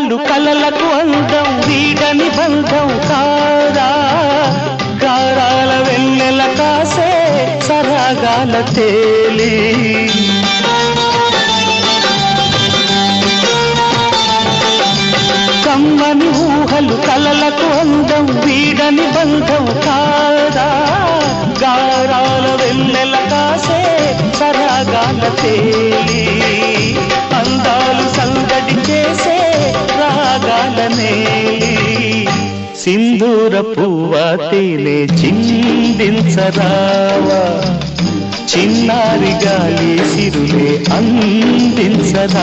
ఊహలు కలలకు అందం వీడని బంధం కాదా గారాల వెన్నెల కాసే సరాగాల తేలి కమ్మని ఊహలు కలలకు అందం వీడని బంధం కాదా గారాల వెన్నెల కాసే సరాగాల తేలి అందాలు సందడి చేసే రాగాలనే సింధూర పువ్వ తేనె చిందించరావా చిన్నారి గాలి సిరులే అందించరావా